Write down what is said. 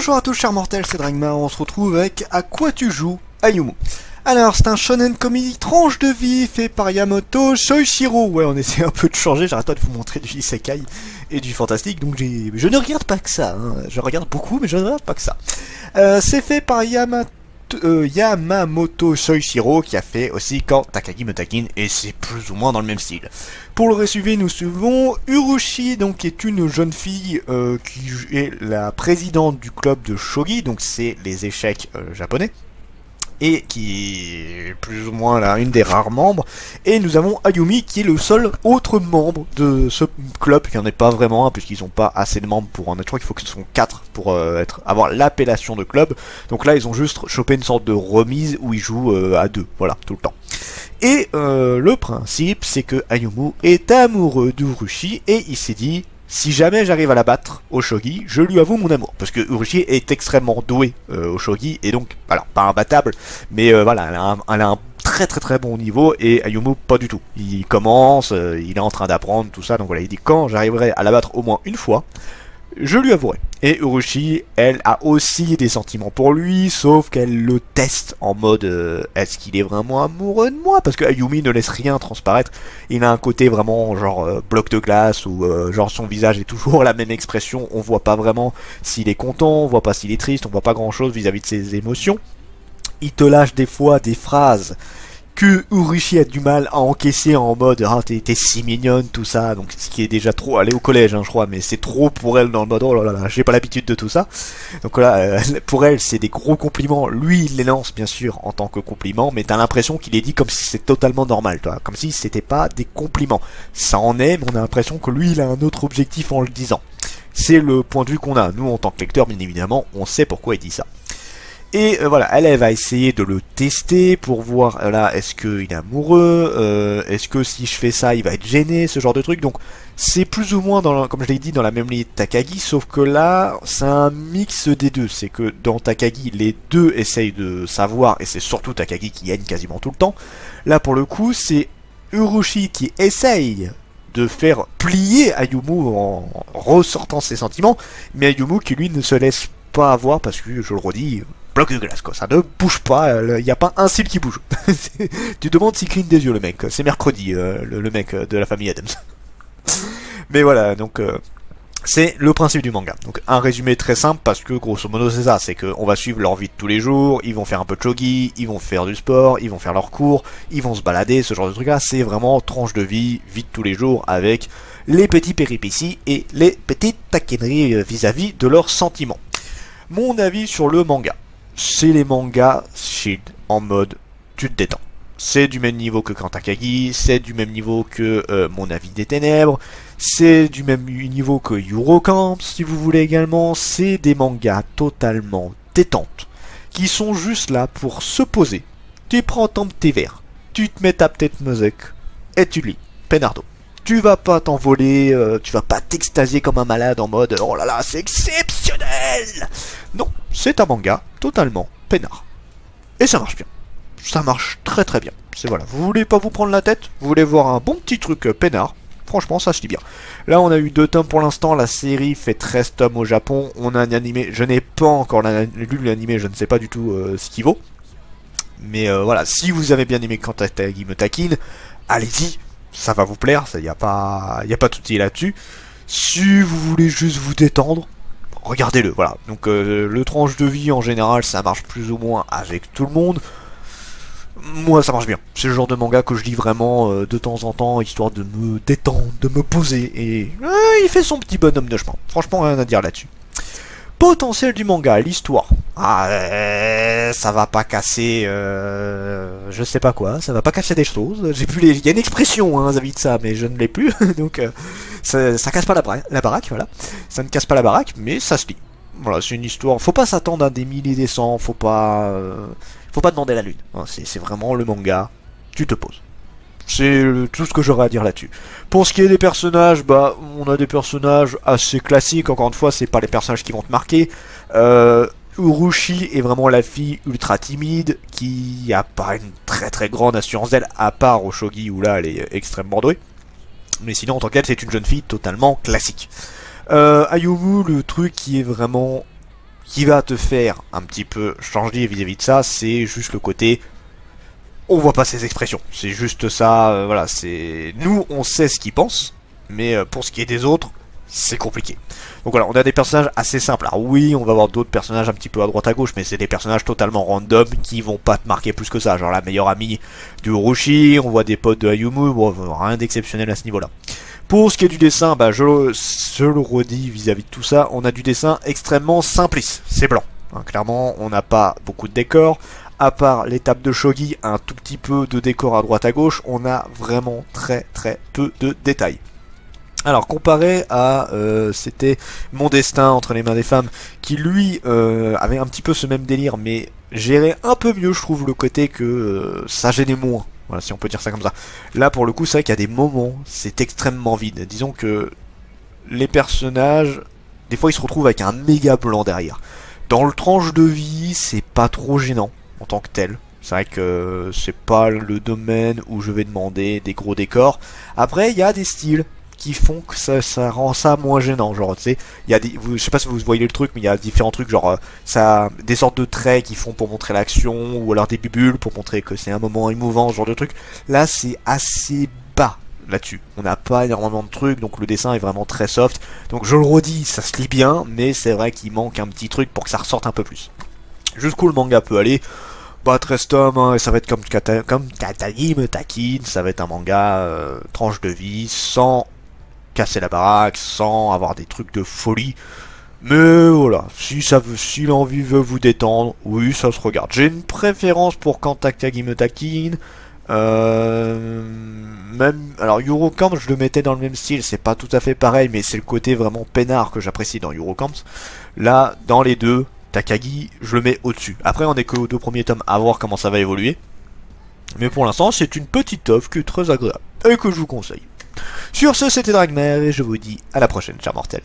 Bonjour à tous chers mortels, c'est Dragma, on se retrouve avec À quoi tu joues, Ayumu. Alors c'est un shonen comedy tranche de vie fait par Yamato Shoichiro. Ouais, on essaie un peu de changer, j'arrête pas de vous montrer du isekai et du fantastique, donc je ne regarde pas que ça, hein. Je regarde beaucoup mais je ne regarde pas que ça. C'est fait par Yamamoto Shoichiro qui a fait aussi Quand Takagi me taquine, et c'est plus ou moins dans le même style. Pour le résumé, nous suivons Urushi, donc qui est une jeune fille qui est la présidente du club de shogi, donc c'est les échecs japonais, et qui est plus ou moins là une des rares membres. Et nous avons Ayumi qui est le seul autre membre de ce club, qui n'en est pas vraiment un puisqu'ils n'ont pas assez de membres pour en être. Je crois qu'il faut qu'ils soient 4 pour avoir l'appellation de club. Donc là ils ont juste chopé une sorte de remise où ils jouent à 2, voilà, tout le temps. Et le principe c'est que Ayumu est amoureux d'Urushi et il s'est dit: si jamais j'arrive à la battre au shogi, je lui avoue mon amour. Parce que Urushi est extrêmement doué au shogi, et donc, alors, pas imbattable, mais voilà, elle a un très bon niveau, et Ayumu pas du tout. Il commence, il est en train d'apprendre, tout ça, donc voilà, il dit quand j'arriverai à la battre au moins une fois, je lui avouerai. Et Urushi, elle a aussi des sentiments pour lui, sauf qu'elle le teste en mode est-ce qu'il est vraiment amoureux de moi? Parce que Ayumi ne laisse rien transparaître. Il a un côté vraiment genre bloc de glace, ou genre son visage est toujours la même expression. On voit pas vraiment s'il est content, on voit pas s'il est triste, on voit pas grand chose vis-à-vis de ses émotions. Il te lâche des fois des phrases que Urushi a du mal à encaisser en mode ah t'es si mignonne tout ça, donc ce qui est déjà trop, elle est au collège hein, je crois, mais c'est trop pour elle dans le mode oh là là j'ai pas l'habitude de tout ça. Donc là pour elle c'est des gros compliments, lui il les lance bien sûr en tant que compliments, mais t'as l'impression qu'il les dit comme si c'était totalement normal, toi, comme si c'était pas des compliments. Ça en est, mais on a l'impression que lui il a un autre objectif en le disant. C'est le point de vue qu'on a, nous en tant que lecteur bien évidemment, on sait pourquoi il dit ça. Et voilà, elle va essayer de le tester pour voir là est-ce qu'il est amoureux, est-ce que si je fais ça il va être gêné, ce genre de truc. Donc c'est plus ou moins dans, comme je l'ai dit, dans la même ligne de Takagi, sauf que là c'est un mix des deux. C'est que dans Takagi les deux essayent de savoir, et c'est surtout Takagi qui gagne quasiment tout le temps. Là pour le coup c'est Urushi qui essaye de faire plier Ayumu en ressortant ses sentiments, mais Ayumu qui lui ne se laisse pas avoir parce que, je le redis, bloc de glace quoi, ça ne bouge pas, il n'y a pas un cil qui bouge. Tu demandes s'il cligne des yeux le mec, c'est mercredi le mec de la famille Adams. Mais voilà, donc c'est le principe du manga. Donc un résumé très simple parce que grosso modo c'est ça, c'est qu'on va suivre leur vie de tous les jours, ils vont faire un peu de shogi, ils vont faire du sport, ils vont faire leurs cours, ils vont se balader, ce genre de trucs là, c'est vraiment tranche de vie de tous les jours avec les petits péripéties et les petites taquineries vis-à-vis de leurs sentiments. Mon avis sur le manga, c'est les mangas Shield en mode tu te détends. C'est du même niveau que Quand Takagi, c'est du même niveau que Mon avis des ténèbres, c'est du même niveau que Eurocamp si vous voulez également. C'est des mangas totalement détentes qui sont juste là pour se poser. Tu prends ton petit verre, tu te mets ta petite musique et tu lis. Peinardo. Tu vas pas t'envoler, tu vas pas t'extasier comme un malade en mode oh là là c'est exceptionnel. Non, c'est un manga totalement peinard. Et ça marche bien. Ça marche très bien. C'est voilà, vous voulez pas vous prendre la tête, vous voulez voir un bon petit truc peinard, franchement ça se lit bien. Là on a eu 2 tomes pour l'instant, la série fait 13 tomes au Japon, on a un animé, je n'ai pas encore lu l'animé, je ne sais pas du tout ce qu'il vaut. Mais voilà, si vous avez bien aimé Quand Takagi me taquine, allez-y. Ça va vous plaire, il n'y a pas de souci là-dessus. Si vous voulez juste vous détendre, regardez-le, voilà. Donc le tranche de vie en général, ça marche plus ou moins avec tout le monde. Moi, ça marche bien. C'est le genre de manga que je lis vraiment de temps en temps, histoire de me détendre, de me poser. Et il fait son petit bonhomme de chemin. Franchement, rien à dire là-dessus. Potentiel du manga, l'histoire. Ça va pas casser, je sais pas quoi, ça va pas casser des choses. J'ai plus il y a une expression hein, vis-à-vis de ça, mais je ne l'ai plus. Donc ça casse pas la baraque, voilà. Ça ne casse pas la baraque, mais ça se lit. Voilà, c'est une histoire. Faut pas s'attendre à des milliers des cents, faut pas demander la lune. Hein, c'est vraiment le manga. Tu te poses. C'est tout ce que j'aurais à dire là-dessus. Pour ce qui est des personnages, bah, on a des personnages assez classiques. Encore une fois, c'est pas les personnages qui vont te marquer. Urushi est vraiment la fille ultra timide, qui a pas une très grande assurance d'elle, à part au shogi où là elle est extrêmement douée. Mais sinon, en tant que telle, c'est une jeune fille totalement classique. Ayumu, le truc qui est vraiment qui va te faire un petit peu changer vis-à-vis de ça, c'est juste le côté on voit pas ses expressions. C'est juste ça, voilà, c'est nous on sait ce qu'ils pensent, mais pour ce qui est des autres, c'est compliqué. Donc voilà, on a des personnages assez simples. Alors oui, on va avoir d'autres personnages un petit peu à droite à gauche, mais c'est des personnages totalement random qui vont pas te marquer plus que ça. Genre la meilleure amie du Urushi, on voit des potes de Ayumu, bon, rien d'exceptionnel à ce niveau-là. Pour ce qui est du dessin, bah, je le redis vis-à-vis de tout ça, on a du dessin extrêmement simpliste, c'est blanc. Hein, clairement, on n'a pas beaucoup de décors, à part l'étape de shogi, un tout petit peu de décor à droite à gauche, on a vraiment très peu de détails. Alors comparé à c'était Mon Destin entre les mains des femmes, qui lui avait un petit peu ce même délire, mais gérait un peu mieux, je trouve, le côté que ça gênait moins. Voilà, si on peut dire ça comme ça. Là, pour le coup, c'est vrai qu'il y a des moments, c'est extrêmement vide. Disons que les personnages, des fois, ils se retrouvent avec un méga blanc derrière. Dans le tranche de vie, c'est pas trop gênant en tant que tel. C'est vrai que c'est pas le domaine où je vais demander des gros décors. Après, il y a des styles qui font que ça rend ça moins gênant. Genre, tu sais, il y a des, je sais pas si vous voyez le truc, mais il y a différents trucs, genre, ça, des sortes de traits qui font pour montrer l'action, ou alors des bulles pour montrer que c'est un moment émouvant, ce genre de truc. Là, c'est assez bas là-dessus. On n'a pas énormément de trucs, donc le dessin est vraiment très soft. Donc je le redis, ça se lit bien, mais c'est vrai qu'il manque un petit truc pour que ça ressorte un peu plus. Jusqu'où le manga peut aller. Bah 13 tomes, hein, ça va être comme Katagi me taquine, ça va être un manga tranche de vie, sans casser la baraque, sans avoir des trucs de folie. Mais voilà, si l'envie veut vous détendre, oui, ça se regarde. J'ai une préférence pour quand Takagi me taquine. Même, alors Eurocamp, je le mettais dans le même style, c'est pas tout à fait pareil, mais c'est le côté vraiment peinard que j'apprécie dans Eurocamp. Là, dans les deux, Takagi, je le mets au-dessus. Après, on est que aux 2 premiers tomes, à voir comment ça va évoluer. Mais pour l'instant, c'est une petite œuvre qui est très agréable, et que je vous conseille. Sur ce, c'était Dragmer, et je vous dis à la prochaine, chers mortels.